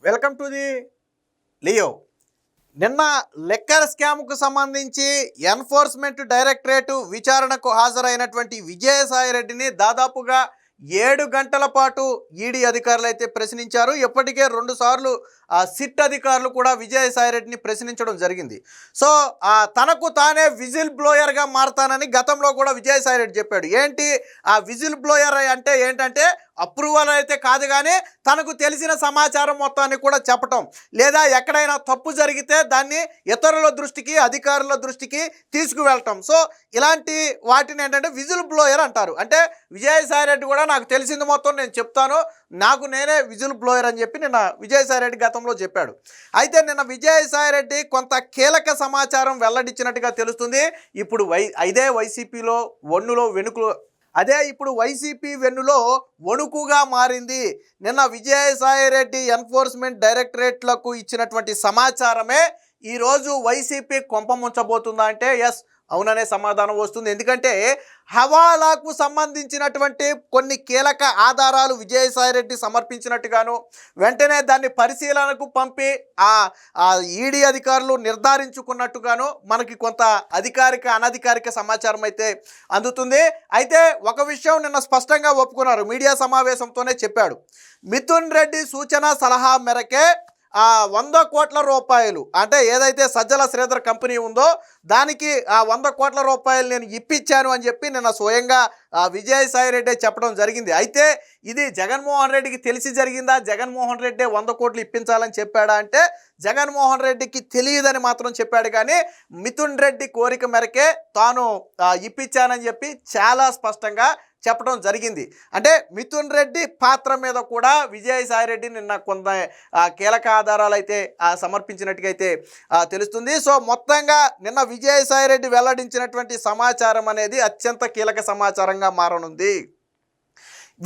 Welcome to the Leo. నిన్న liquor స్కామ్కు సంబంధించి enforcement directorate విచారణకు హాజరైనటువంటి విజయసాయిరెడ్డిని దాదాపుగా 7 గంటల పాటు ఈడీ అధికారులు అయితే ప్రశ్నించారు. ఇప్పటికే 2 సార్లు సిట్ అధికారులు కూడా విజయసాయిరెడ్డిని ప్రశ్నించడం జరిగింది. సో తనకు తానే విజిల్ బ్లోయర్గా మారతానని గతంలో కూడా విజయసాయిరెడ్డి చెప్పాడు. ఏంటి ఆ విజిల్ బ్లోయర్ అంటే ఏంటంటే అప్రూవల్ అయితే కాదు, కానీ తనకు తెలిసిన సమాచారం మొత్తాన్ని కూడా చెప్పటం, లేదా ఎక్కడైనా తప్పు జరిగితే దాన్ని ఇతరుల దృష్టికి అధికారుల దృష్టికి తీసుకువెళ్ళటం. సో ఇలాంటి వాటిని ఏంటంటే విజిల్ బ్లోయర్ అంటారు. అంటే విజయసాయిరెడ్డి కూడా నాకు తెలిసింది మొత్తం నేను చెప్తాను, నాకు నేనే విజిల్ బ్లోయర్ అని చెప్పి నిన్న విజయసాయిరెడ్డి గతంలో చెప్పాడు. అయితే నిన్న విజయసాయిరెడ్డి కొంత కీలక సమాచారం వెల్లడించినట్టుగా తెలుస్తుంది. ఇప్పుడు ఇదే వైసీపీలో వన్నులో వెనుకలో ఇప్పుడు వైసీపీ వెన్నులో వణుకుగా మారింది. నిన్న విజయసాయిరెడ్డి ఎన్ఫోర్స్మెంట్ డైరెక్టరేట్లకు ఇచ్చినటువంటి సమాచారమే ఈరోజు వైసీపీ కొంపముంచబోతుందా అంటే ఎస్, అవుననే సమాధానం వస్తుంది. ఎందుకంటే హవాలాకు సంబంధించినటువంటి కొన్ని కీలక ఆధారాలు విజయసాయిరెడ్డి సమర్పించినట్టుగాను, వెంటనే దాన్ని పరిశీలనకు పంపి ఈడీ అధికారులు నిర్ధారించుకున్నట్టుగాను మనకి కొంత అధికారిక అనధికారిక సమాచారం అయితే అందుతుంది. అయితే ఒక విషయం నిన్న స్పష్టంగా ఒప్పుకున్నారు, మీడియా సమావేశంతోనే చెప్పాడు. మిథున్ రెడ్డి సూచన సలహా మేరకే 100 కోట్ల రూపాయలు అంటే ఏదైతే సజ్జల శ్రీధర్ కంపెనీ ఉందో దానికి 100 కోట్ల రూపాయలు నేను ఇప్పించాను అని చెప్పి నిన్న స్వయంగా విజయసాయిరెడ్డి చెప్పడం జరిగింది. అయితే ఇది జగన్మోహన్ రెడ్డికి తెలిసి జరిగిందా, జగన్మోహన్ రెడ్డి 100 కోట్లు ఇప్పించాలని చెప్పాడా అంటే జగన్మోహన్ రెడ్డికి తెలియదని మాత్రం చెప్పాడు, కానీ మిథున్ రెడ్డి కోరిక మేరకే తాను ఇప్పించానని చెప్పి చాలా స్పష్టంగా చెప్పడం జరిగింది. అంటే మిథున్ రెడ్డి పాత్ర మీద కూడా విజయసాయిరెడ్డి నిన్న కొంత కీలక ఆధారాలు అయితే సమర్పించినట్టుగా అయితే తెలుస్తుంది. సో మొత్తంగా నిన్న విజయసాయిరెడ్డి వెల్లడించినటువంటి సమాచారం అనేది అత్యంత కీలక సమాచారంగా మారనుంది.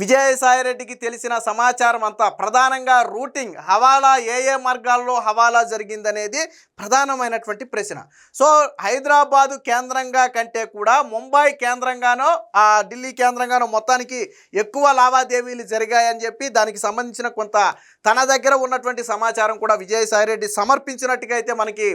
విజయసాయిరెడ్డికి తెలిసిన సమాచారం అంతా ప్రధానంగా రూటింగ్ హవాలా ఏ మార్గాల్లో హవాలా జరిగిందనేది ప్రధానమైనటువంటి ప్రశ్న. సో హైదరాబాదు కేంద్రంగా కంటే కూడా ముంబై కేంద్రంగానో ఢిల్లీ కేంద్రంగానో మొత్తానికి ఎక్కువ లావాదేవీలు జరిగాయని చెప్పి దానికి సంబంధించిన కొంత తన దగ్గర ఉన్నటువంటి సమాచారం కూడా విజయసాయిరెడ్డి సమర్పించినట్టుగా అయితే మనకి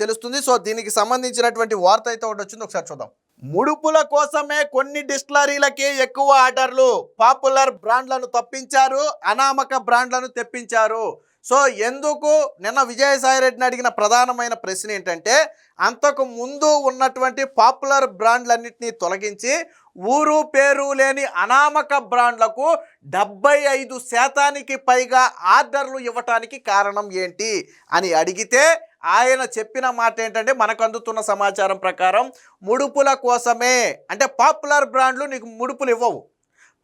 తెలుస్తుంది. సో దీనికి సంబంధించినటువంటి వార్త అయితే ఒకటి వచ్చింది, ఒకసారి చూద్దాం. ముడుపుల కోసమే కొన్ని డిస్టిలరీలకి ఎక్కువ ఆర్డర్లు, పాపులర్ బ్రాండ్లను తప్పించారు, అనామక బ్రాండ్లను తెప్పించారు. సో ఎందుకు నిన్న విజయసాయిరెడ్డిని అడిగిన ప్రధానమైన ప్రశ్న ఏంటంటే అంతకు ముందు ఉన్నటువంటి పాపులర్ బ్రాండ్లన్నింటినీ తొలగించి ఊరు పేరు లేని అనామక బ్రాండ్లకు 75% పైగా ఆర్డర్లు ఇవ్వటానికి కారణం ఏంటి అని అడిగితే ఆయన చెప్పిన మాట ఏంటంటే మనకు అందుతున్న సమాచారం ప్రకారం ముడుపుల కోసమే. అంటే పాపులర్ బ్రాండ్లు నీకు ముడుపులు ఇవ్వవు,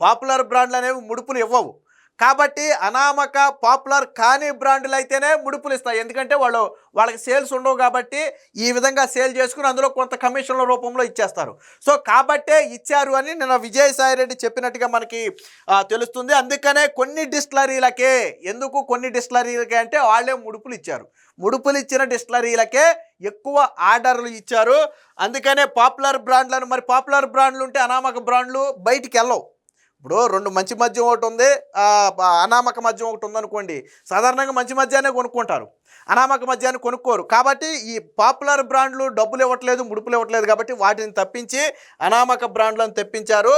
పాపులర్ బ్రాండ్లు అనేవి ముడుపులు ఇవ్వవు, కాబట్టి అనామక పాపులర్ కాని బ్రాండ్లు అయితేనే ముడుపులు ఇస్తాయి. ఎందుకంటే వాళ్ళకి సేల్స్ ఉండవు కాబట్టి ఈ విధంగా సేల్ చేసుకుని అందులో కొంత కమిషన్ల రూపంలో ఇచ్చేస్తారు. సో కాబట్టే ఇచ్చారు అని నిన్న విజయసాయిరెడ్డి చెప్పినట్టుగా మనకి తెలుస్తుంది. అందుకనే కొన్ని డిస్టిలరీలకే, ఎందుకు కొన్ని డిస్టిలరీలకే అంటే వాళ్ళే ముడుపులు ఇచ్చారు, ముడుపులు ఇచ్చిన డిస్టిలరీలకే ఎక్కువ ఆర్డర్లు ఇచ్చారు. అందుకనే పాపులర్ బ్రాండ్లను, మరి పాపులర్ బ్రాండ్లు ఉంటే అనామక బ్రాండ్లు బయటికి వెళ్ళవు. ఇప్పుడు 2 మంచి మద్యం ఒకటి ఉంది, అనామక మద్యం ఒకటి ఉందనుకోండి, సాధారణంగా మంచి మద్యాన్ని కొనుక్కుంటారు, అనామక మద్యాన్ని కొనుక్కోరు. కాబట్టి ఈ పాపులర్ బ్రాండ్లు డబ్బులు ఇవ్వట్లేదు, ముడుపులు ఇవ్వట్లేదు, కాబట్టి వాటిని తప్పించి అనామక బ్రాండ్లను తెప్పించారు.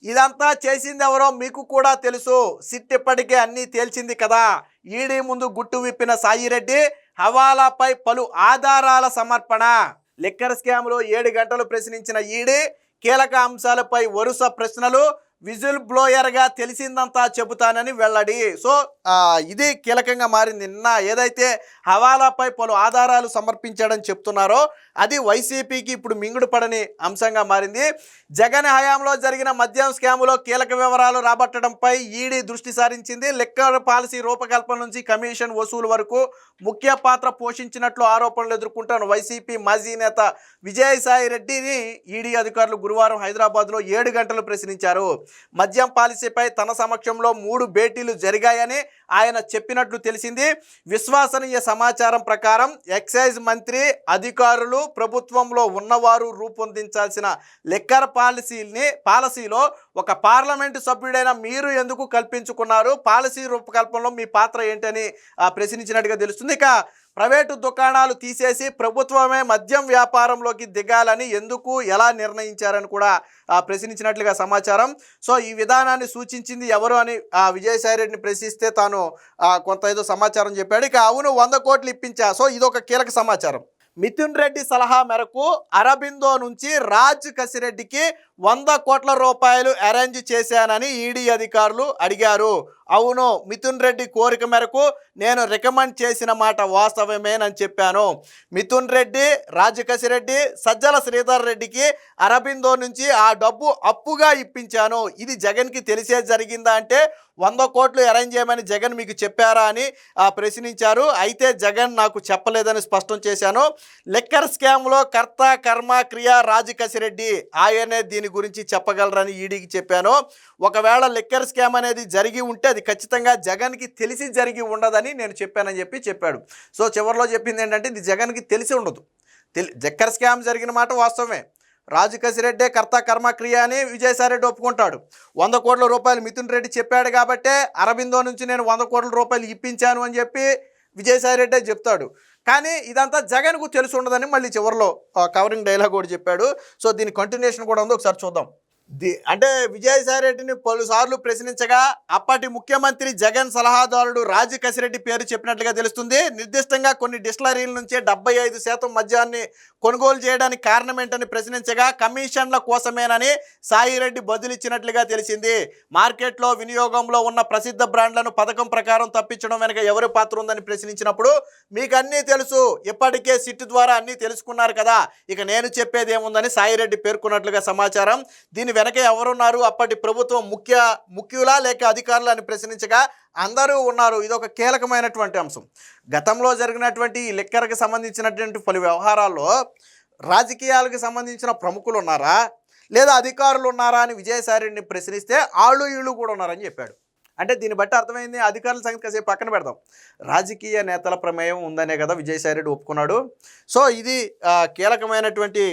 ఇదంతా చేసింది ఎవరో మీకు కూడా తెలుసు, సిట్ ఇప్పటికే అన్నీ తేల్చింది కదా. ఈడీ ముందు గుట్టు విప్పిన సాయిరెడ్డి హవాలాపై పలు ఆధారాల సమర్పణ. లిక్కర్ స్కామ్లో 7 గంటలు ప్రశ్నించిన ఈడీ కీలక అంశాలపై వరుస ప్రశ్నలు, విజిల్ బ్లోయర్గా తెలిసిందంతా చెబుతానని వెల్లడి. సో ఇది కీలకంగా మారింది. నిన్న ఏదైతే హవాలాపై పలు ఆధారాలు సమర్పించాడని చెప్తున్నారో అది వైసీపీకి ఇప్పుడు మింగుడు పడని అంశంగా మారింది. జగన్ హయాంలో జరిగిన మద్యం స్కాములో కీలక వివరాలు రాబట్టడంపై ఈడీ దృష్టి సారించింది. లిక్కర్ పాలసీ రూపకల్పన నుంచి కమిషన్ వసూలు వరకు ముఖ్య పాత్ర పోషించినట్లు ఆరోపణలు ఎదుర్కొంటున్న వైసీపీ మాజీ నేత విజయసాయిరెడ్డిని ఈడీ అధికారులు గురువారం హైదరాబాద్లో 7 గంటలు ప్రశ్నించారు. మద్యం పాలసీపై తన సమక్షంలో 3 భేటీలు జరిగాయని, ఆయన చెప్పినట్లు తెలిసింది. విశ్వసనీయ సమాచారం ప్రకారం ఎక్సైజ్ మంత్రి, అధికారులు, ప్రభుత్వంలో ఉన్నవారు రూపొందించాల్సిన లిక్కర్ పాలసీలో ఒక పార్లమెంటు సభ్యుడైన మీరు ఎందుకు కల్పించుకున్నారు, పాలసీ రూపకల్పనలో మీ పాత్ర ఏంటని ప్రశ్నించినట్టుగా తెలుస్తుంది. ఇక ప్రైవేటు దుకాణాలు తీసేసి ప్రభుత్వమే మద్యం వ్యాపారంలోకి దిగాలని ఎందుకు, ఎలా నిర్ణయించారని కూడా ప్రశ్నించినట్లుగా సమాచారం. సో ఈ విధానాన్ని సూచించింది ఎవరు అని విజయసాయిరెడ్డిని ప్రశ్నిస్తే తాను కొంత ఏదో సమాచారం చెప్పాడు. ఇక అవును 100 కోట్లు ఇప్పించా. సో ఇదొక కీలక సమాచారం. మిథున్ రెడ్డి సలహా మేరకు అరబిందో నుంచి రాజ్ కసిరెడ్డికి 100 కోట్ల రూపాయలు అరేంజ్ చేశానని ఈడీ అధికారులు అడిగారు. అవును, మిథున్ రెడ్డి కోరిక మేరకు నేను రికమెండ్ చేసిన మాట వాస్తవమేనని చెప్పాను. మిథున్ రెడ్డి, రాజ్ కసిరెడ్డి, సజ్జల శ్రీధర్ రెడ్డికి అరబిందో నుంచి ఆ డబ్బు అప్పుగా ఇప్పించాను. ఇది జగన్కి తెలిసే జరిగిందా అంటే 100 కోట్లు అరేంజ్ చేయమని జగన్ మీకు చెప్పారా అని ప్రశ్నించారు. అయితే జగన్ నాకు చెప్పలేదని స్పష్టం చేశాను. లిక్కర్ స్కామ్లో కర్త కర్మ క్రియ రాజ్ కసిరెడ్డి, ఆయనే దీని గురించి చెప్పగలరని ఈడీకి చెప్పాను. ఒకవేళ లిక్కర్ స్కామ్ అనేది జరిగి ఉంటే అది ఖచ్చితంగా జగన్కి తెలిసి జరిగి ఉండదని నేను చెప్పానని చెప్పాడు. సో చివరిలో చెప్పింది ఏంటంటే ఇది జగన్కి తెలిసి ఉండదు. లిక్కర్ స్కామ్ జరిగిన మాట వాస్తవమే. రాజ్ కసిరెడ్డే కర్త కర్మ క్రియ అని విజయసాయిరెడ్డి ఒప్పుకుంటాడు. 100 కోట్ల రూపాయలు మిథున్ రెడ్డి చెప్పాడు కాబట్టే అరబిందో నుంచి నేను 100 కోట్ల రూపాయలు ఇప్పించాను అని చెప్పి విజయసాయిరెడ్డే చెప్తాడు. కానీ ఇదంతా జగన్కు తెలిసి ఉండదని మళ్ళీ చివరిలో కవరింగ్ డైలాగ్ కూడా చెప్పాడు. సో దీని కంటిన్యూషన్ కూడా ఉంది, ఒకసారి చూద్దాం. అంటే విజయసాయిరెడ్డిని పలుసార్లు ప్రశ్నించగా అప్పటి ముఖ్యమంత్రి జగన్ సలహాదారుడు రాజ్ కసిరెడ్డి పేరు చెప్పినట్లుగా తెలుస్తుంది. నిర్దిష్టంగా కొన్ని డిస్టిలరీల నుంచే 75% మద్యాన్ని కొనుగోలు చేయడానికి కారణం ఏంటని ప్రశ్నించగా కమిషన్ల కోసమేనని సాయిరెడ్డి బదులిచ్చినట్లుగా తెలిసింది. మార్కెట్లో వినియోగంలో ఉన్న ప్రసిద్ధ బ్రాండ్లను పథకం ప్రకారం తప్పించడం వెనుక ఎవరి పాత్ర ఉందని ప్రశ్నించినప్పుడు మీకు అన్నీ తెలుసు, ఇప్పటికే సిట్ ద్వారా అన్నీ తెలుసుకున్నారు కదా, ఇక నేను చెప్పేది ఏముందని సాయిరెడ్డి పేర్కొన్నట్లుగా సమాచారం. దీని వెనక ఎవరున్నారు, అప్పటి ప్రభుత్వం ముఖ్యులా లేక అధికారులు అని ప్రశ్నించగా అందరూ ఉన్నారు. ఇది ఒక కీలకమైనటువంటి అంశం. గతంలో జరిగినటువంటి ఈ లిక్కర్కి సంబంధించినటువంటి పలు వ్యవహారాల్లో రాజకీయాలకు సంబంధించిన ప్రముఖులు ఉన్నారా లేదా అధికారులు ఉన్నారా అని విజయసాయిరెడ్డిని ప్రశ్నిస్తే వీళ్ళు కూడా ఉన్నారని చెప్పాడు. అంటే దీన్ని బట్టి అర్థమైంది, అధికారుల సంగతి కాసేపు పక్కన పెడదాం, రాజకీయ నేతల ప్రమేయం ఉందనే కదా విజయసాయిరెడ్డి ఒప్పుకున్నాడు. సో ఇది కీలకమైనటువంటి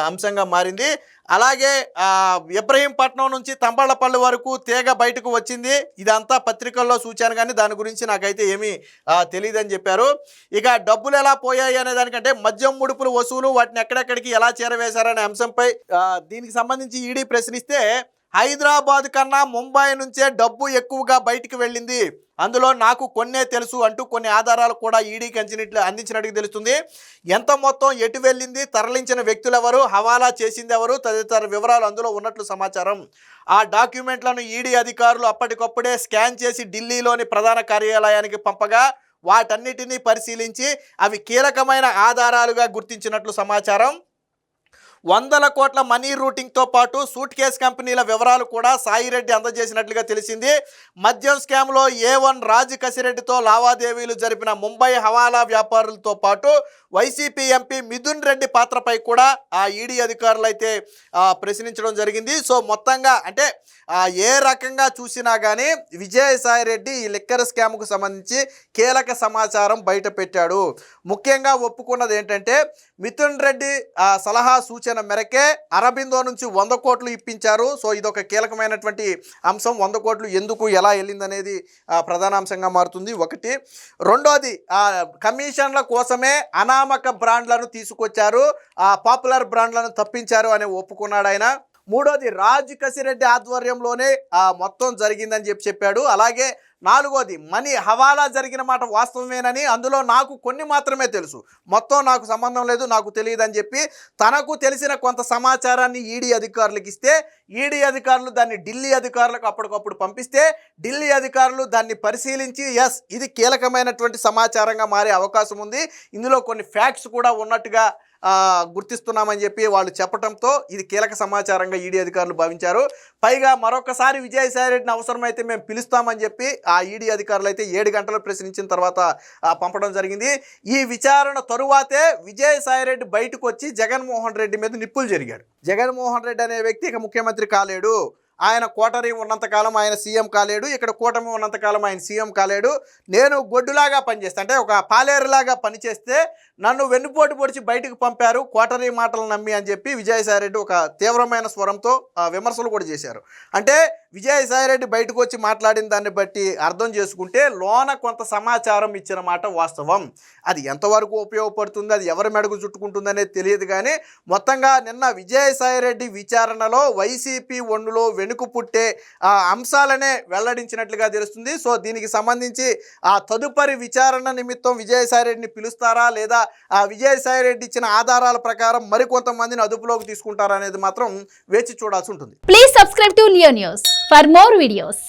అంశంగా మారింది. అలాగే ఇబ్రహీంపట్నం నుంచి తంబళ్లపల్లి వరకు తీగ బయటకు వచ్చింది. ఇదంతా పత్రికల్లో సూచాను, కానీ దాని గురించి నాకైతే ఏమీ తెలియదని చెప్పారు. ఇక డబ్బులు ఎలా పోయాయి అనే దానికంటే మద్యం ముడుపులు వసూలు, వాటిని ఎక్కడెక్కడికి ఎలా చేరవేశారనే అంశంపై దీనికి సంబంధించి ఈడీ ప్రశ్నిస్తే హైదరాబాద్ కన్నా ముంబై నుంచే డబ్బు ఎక్కువగా బయటికి వెళ్ళింది, అందులో నాకు కొన్నే తెలుసు అంటూ కొన్ని ఆధారాలు కూడా ఈడీకి అందించినట్టు తెలుస్తుంది. ఎంత మొత్తం ఎటు వెళ్ళింది, తరలించిన వ్యక్తులు ఎవరు, హవాలా చేసింది ఎవరు తదితర వివరాలు అందులో ఉన్నట్లు సమాచారం. ఆ డాక్యుమెంట్లను ఈడీ అధికారులు అప్పటికప్పుడే స్కాన్ చేసి ఢిల్లీలోని ప్రధాన కార్యాలయానికి పంపగా వాటన్నిటినీ పరిశీలించి అవి కీలకమైన ఆధారాలుగా గుర్తించినట్లు సమాచారం. 100 కోట్ల మనీ రూటింగ్తో పాటు సూట్ కేస్ కంపెనీల వివరాలు కూడా సాయిరెడ్డి అందజేసినట్లుగా తెలిసింది. మద్యం స్కామ్లో A1 రాజ్ కసిరెడ్డితో లావాదేవీలు జరిపిన ముంబై హవాలా వ్యాపారులతో పాటు వైసీపీ ఎంపీ మిథున్ రెడ్డి పాత్రపై కూడా ఆ ఈడీ అధికారులు అయితే ప్రశ్నించడం జరిగింది. సో మొత్తంగా అంటే ఏ రకంగా చూసినా కానీ విజయసాయిరెడ్డి ఈ లిక్కర్ స్కామ్కు సంబంధించి కీలక సమాచారం బయట పెట్టాడు. ముఖ్యంగా ఒప్పుకున్నది ఏంటంటే మిథున్ రెడ్డి సలహా సూచన మేరకే అరబిందో నుంచి 100 కోట్లు ఇప్పించారు. సో ఇదొక కీలకమైనటువంటి అంశం. 100 కోట్లు ఎందుకు ఎలా వెళ్ళిందనేది ప్రధాన అంశంగా మారుతుంది. ఒకటి. రెండోది కమిషన్ల కోసమే అనామక బ్రాండ్లను తీసుకొచ్చారు, పాపులర్ బ్రాండ్లను తప్పించారు అని ఒప్పుకున్నాడు ఆయన. మూడోది రాజ్ కసిరెడ్డి ఆధ్వర్యంలోనే మొత్తం జరిగిందని చెప్పాడు. అలాగే నాలుగోది మనీ హవాలా జరిగిన మాట వాస్తవమేనని, అందులో నాకు కొన్ని మాత్రమే తెలుసు, మొత్తం నాకు సంబంధం లేదు, నాకు తెలియదని చెప్పి తనకు తెలిసిన కొంత సమాచారాన్ని ఈడీ అధికారులకు ఇస్తే ఈడీ అధికారులు దాన్ని ఢిల్లీ అధికారులకు అప్పటికప్పుడు పంపిస్తే ఢిల్లీ అధికారులు దాన్ని పరిశీలించి ఎస్ ఇది కీలకమైనటువంటి సమాచారంగా మారే అవకాశం ఉంది, ఇందులో కొన్ని ఫ్యాక్ట్స్ కూడా ఉన్నట్టుగా గుర్తిస్తున్నామని చెప్పి వాళ్ళు చెప్పడంతో ఇది కీలక సమాచారంగా ఈడీ అధికారులు భావించారు. పైగా మరొకసారి విజయసాయిరెడ్డిని అవసరమైతే మేము పిలుస్తామని చెప్పి ఆ ఈడీ అధికారులు అయితే 7 గంటలు ప్రశ్నించిన తర్వాత పంపడం జరిగింది. ఈ విచారణ తరువాతే విజయసాయిరెడ్డి బయటకు వచ్చి జగన్మోహన్ రెడ్డి మీద నిప్పులు జరిగాడు. జగన్మోహన్ రెడ్డి అనే వ్యక్తి ఇక ముఖ్యమంత్రి కాలేడు, ఆయన కోటరీ ఉన్నంతకాలం ఆయన సీఎం కాలేడు, ఇక్కడ కూటమి ఉన్నంతకాలం ఆయన సీఎం కాలేడు, నేను గొడ్డులాగా పనిచేస్తే అంటే ఒక పాలేరులాగా పనిచేస్తే నన్ను వెన్నుపోటు పొడిచి బయటకు పంపారు కోటరీ మాటలు నమ్మి అని చెప్పి విజయసాయిరెడ్డి ఒక తీవ్రమైన స్వరంతో విమర్శలు కూడా చేశారు. అంటే విజయసాయిరెడ్డి బయటకు వచ్చి మాట్లాడిన దాన్ని బట్టి అర్థం చేసుకుంటే లోన కొంత సమాచారం ఇచ్చిన మాట వాస్తవం. అది ఎంతవరకు ఉపయోగపడుతుంది, అది ఎవరి మెడకు చుట్టుకుంటుంది అనేది తెలియదు. కానీ మొత్తంగా నిన్న విజయసాయిరెడ్డి విచారణలో వైసీపీ ఒండులో వెనుక పుట్టే అంశాలనే వెల్లడించినట్లుగా తెలుస్తుంది. సో దీనికి సంబంధించి ఆ తదుపరి విచారణ నిమిత్తం విజయసాయిరెడ్డిని పిలుస్తారా లేదా ఆ విజయసాయిరెడ్డి ఇచ్చిన ఆధారాల ప్రకారం మరికొంతమందిని అదుపులోకి తీసుకుంటారా అనేది మాత్రం వేచి చూడాల్సి ఉంటుంది. Please subscribe to Leo news for more videos.